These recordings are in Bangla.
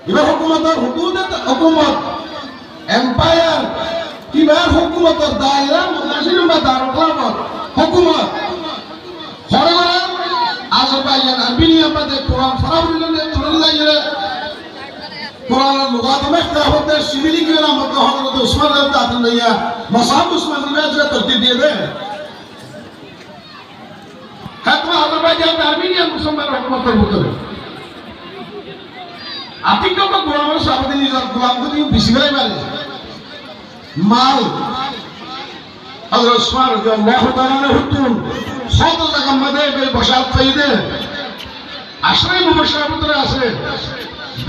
এবার হুকুমতের হুকুমত এম্পায়ার কিবা হুকুমতের দায়রা মুনাসির বা দারুল হুকুমত হরগরা আজারবাইজান আরবিনিয়া বাদে কোরআন ফারাবুলিনে তুরুল্লাইরে কোরআনের লুগাত মেখতা হতে সিভিলি কিরা মত হযরত উসমান রাদিয়াল্লাহু আনহু মাসাব উসমান রাদিয়াল্লাহু আনহু তরতিব দিয়ে দেন খাতমা আজারবাইজান আরবিনিয়া মুসলমান হুকুমতের ভিতরে আপনি কত গোলামের সাথে নিজের গোলামকে তুমি বেশি বেলায় মারে মাল হযরত উসমান রাদিয়াল্লাহু তাআলা হুকুম সব জায়গা মধ্যে বসার চাইদে আশ্রয় মুবাশশার ভিতরে আছে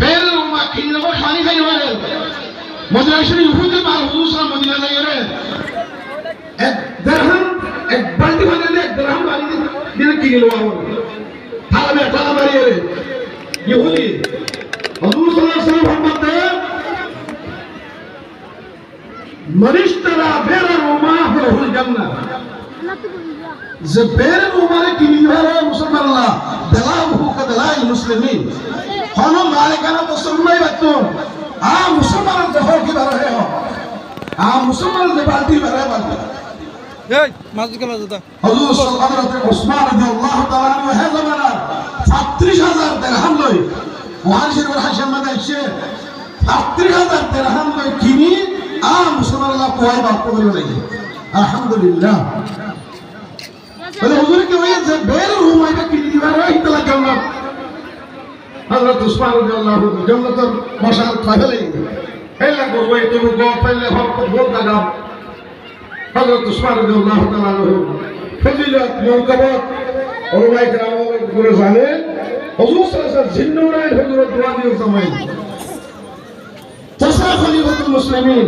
বের উম্মাহ কিনব খানি খাই মারে মদিনা শরীফ ইহুদি মাল হুজুর সাল্লাল্লাহু মদিনা যাইরে এক দিরহাম এক বালতি মানে এক দিরহাম বালি দিনে কিনলো আমার থালা মারিয়ে ইহুদি হুজুর সাল্লাল্লাহু আলাইহি ওয়াসাল্লাম ফরমাতে মনিশতরা বের উম্মাহ ফালাহুল জান্নাহ যে বের উম্মাহরে কিনবে মুসলমানরা দলাহু কাদলাইল মুসলিমিন কোন মালিকানা তো সুন্নাই বাতুন মুসলমান দেখো কি বারে হ মুসলমান যে বালতি বারে বালতি এই মাঝে কে মাঝে দা হুজুর সাল্লাল্লাহু আলাইহি ওয়াসাল্লাম রাদিয়াল্লাহু তাআলা আনহু হে জামানা 35000 দিরহাম লই বুখারী শরীফের হাসান মাদা এসে 35000 দিরহাম লই কিনি মুসলমানরা কোয়াই বাপ করে লাগে আলহামদুলিল্লাহ বলে হুজুর কি হই যে বের রুমাইটা কিনি দিবার ইতলা জান্নাত হযরত উসমান রাদিয়াল্লাহু আনহু জান্নাতের বসার খাইলে হেলা করবে তুমি গো ফেলে হক বল দাদা হযরত উসমান রাদিয়াল্লাহু তাআলা আনহু ফজিলত মওকাবত ওলামায়ে কেরাম করে জানে হুজুর সাল্লাল্লাহু আলাইহি ওয়াসাল্লাম জিন্নুরাই হুজুর দোয়া দিয়ে সময় তসা খলিফাতুল মুসলিমিন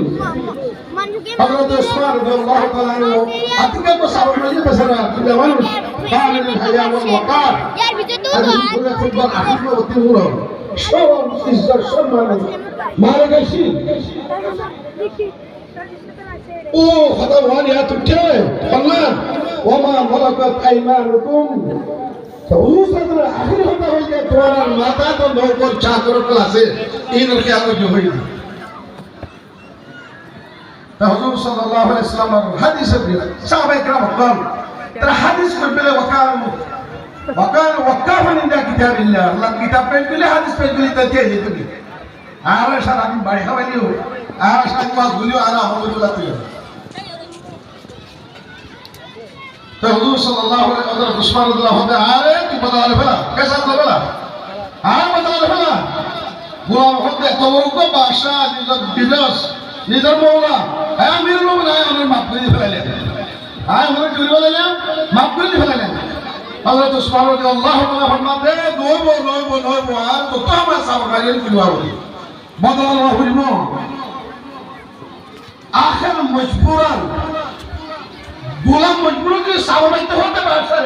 হযরত উসমান রাদিয়াল্লাহু তাআলা আনহু আতিকা তো সাহাবায়ে বসরা কিলা মানুষ কামিল হায়া ওয়াল ওয়াকার यार ভিতর তো পুরো ফুটবল আখির অতি মুরো সব ইজ্জত সম্মান মারা গেছি ও খোদা ওয়ান ইয়া তুকে আল্লাহ ওমা মালাকাত আইমানুকুম তো উসরা আখির হতা হইলে তোমার মাথা তো নৌকর চাকর ক্লাসে ইনর খেয়াল রাখো হই হুজুর সাল্লাল্লাহু আলাইহি ওয়াসাল্লাম হাদিসে দিলেন সাহাবায়ে کرام قال তারা হাদিস করবে وكان وقافا عند كتاب الله الله كتاب পেলে হাদিস পেলে তাতে যেতে আর সারা দিন বাড়ি খাওয়াইও আর সারা মাস গুলিও আর আহমদুল্লাহ তুই তো হুজুর সাল্লাল্লাহু আলাইহি ওয়াসাল্লাম উসমান রাদিয়াল্লাহু তাআলা আরে কি বদলে ফেলা কেসা বদলা আর বদলে ফেলা গোলাম হতে তবরক বাদশা নিজের বিনাশ নিজের মওলা আমির মুমিন আয়ানের মাফ করে ফেলালেন আয় মনে চুরি বলালেন মাফ করে ফেলালেন হযরত উসমান রাদিয়াল্লাহু তাআলা ফরমাতে নয়বো আর তো আমরা সাবগাইলেন কিবাও বদলা হইল আখির মজবুরান গোলাম মজবুর করে সাবগাইতে হতে পারছে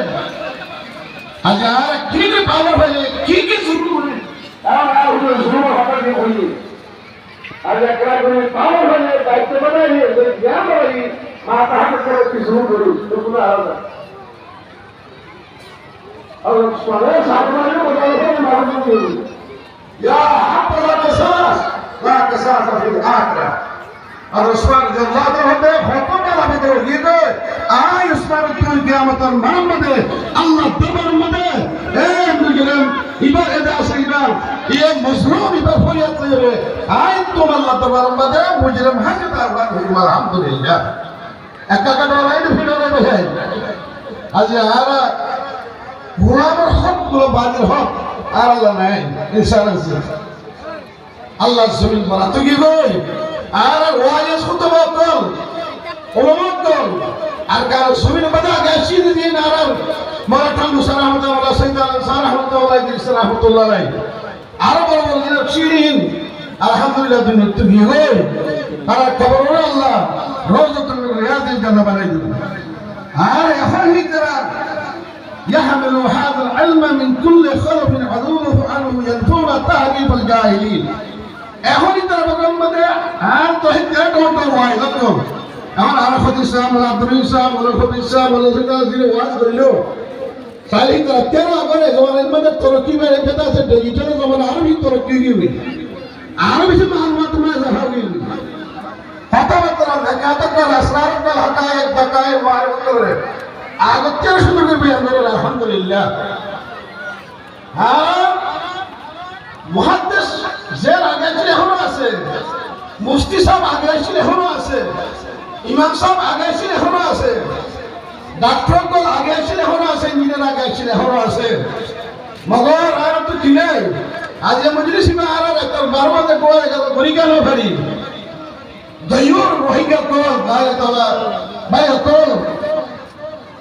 হাজার কি পাওয়ার হলে কি শুরু করে আর হুজুর শুরু হবে যে হই আর একরা করে পাওয়ার হলে দায়িত্ব বানাই যে জ্ঞান হই মাথা হাত করে কি শুরু করি তো পুরো আলাদা और स्वरे साधना को बोलते हैं मालूम या हक़ क़सास ला क़सास फी आखिरह और उस्मान रज़ियल्लाहु अन्हु होते हुक्म वाला भी तो ये तो आय उस्मान की क़यामत नाम मदे अल्लाह दरबार मदे ए मुजरिम इबर एदा सईदार ये मजलूम इबर फरियाद करे आय तुम अल्लाह दरबार मदे मुजरिम हाजिर अल्लाह अल्हम्दुलिल्लाह एका का डराई फिडरे है आज यार গোলামের হকগুলো বাদের হক আর আল্লাহ নাই ইনসান আছে আল্লাহ জমিন বলা তো কি কই আর ওয়াইস খুতবা কল ওলামা কল আর কার জমিন বাদা গাছি দিন আর মারাঠান মুসারাহমাতুল্লাহ সাইয়্যিদ সারাহমাতুল্লাহ ইদ্রিস রাহমাতুল্লাহ আলাইহি আর বড় বড় চিরিন আলহামদুলিল্লাহ দিন তো কি কই আর খবর আল্লাহ রওজাতুল রিয়াদিল জান্নাহ বানাই দিবেন আর এখন হিতরা يحمل هذا العلم من كل خلف عدوه عنه ينفون تهريب الجاهلين اخوني ترى بغمده আর তো হিতরা কোনটা ওয়াই লাগো আমার আরাফাত ইসলাম ওয়া আব্দুল ইসলাম ওয়া রফাত ইসলাম ওয়া জিদা জিরে ওয়াজ করিলো সালি তরা তেরা করে জমানের মধ্যে তরকি মেরে পেতা সে ডিজিটাল জমানা আরবি তরকি গিয়ে আরো বেশি মালুমাত তোমায় জাহাবিল কথাবার্তা দেখাতকাল আসরারকাল হাকায়েক দাকায়েক মারিফত করে আগতে শুরু করবে আমরা আলহামদুলিল্লাহ হ্যাঁ মুহাদ্দিস যে আগে ছিল এখনো আছে মুফতি সাহেব আগে ছিল এখনো আছে ইমাম সাহেব আগে ছিল এখনো আছে ডাক্তার কল আগে ছিল এখনো আছে ইঞ্জিনিয়ার আগে ছিল এখনো আছে মগর আর তো কি নাই আজ মজলিস में आ रहा है बारवा तक को है गोरी का लो भरी दयूर रोहिंग्या को भाई तोला भाई तो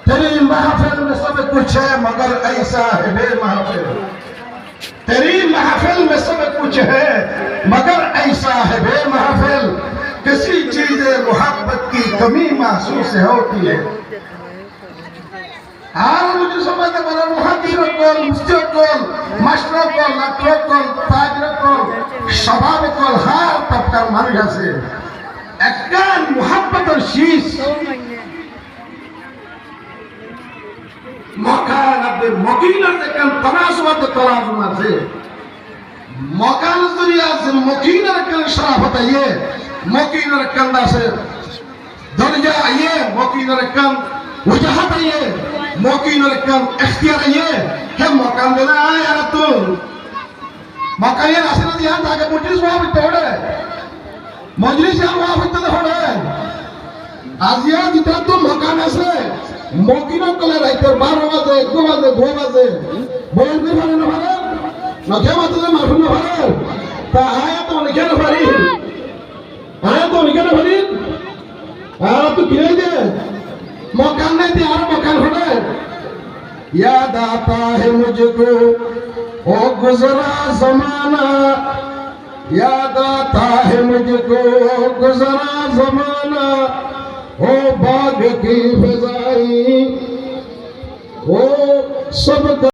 तेरी महफिल में सब कुछ है मगर ऐसा है बे महफिल तेरी महफिल में सब कुछ है मगर ऐसा है बे महफिल किसी चीज मोहब्बत की कमी महसूस होती है আর মুঝে সমাজে বড় মুহাদ্দিস কল মুফতি কল মাস্টার কল ডাক্তার কল তাজর কল স্বভাব কল হার তবকার মানুষ আছে একটা মুহাব্বতের শীষ মকান আপনি মকিনার দেখেন তনাসবাদ তলাজুম আছে মকান জরিয়া আছে মকিনার কেন শরাফত আইয়ে মকিনার কেন আছে দরজা আইয়ে মকিনার কেন वजहत है ये मौकीन और कम इख्तियार है ये है मौकान देना है यार तू मौका ये रास्ते में ध्यान ताकि मजलिस वहाँ भी तोड़े मजलिस यहाँ वहाँ भी तोड़े आज ये जितना तू मौकान ऐसे मौकीनों को ले रहे थे 12 बजे 1 बजे 2 बजे बोल भी भारे न भारे न क्या बात है मालूम न भारे ता आया तो निकल न भारी आया तो निकल न भारी आया तो किरे दे मकान नहीं थी और मकान होना याद आता है मुझको ओ गुजरा जमाना याद आता है मुझको ओ गुजरा जमाना ओ बाग की फिजाई ओ सब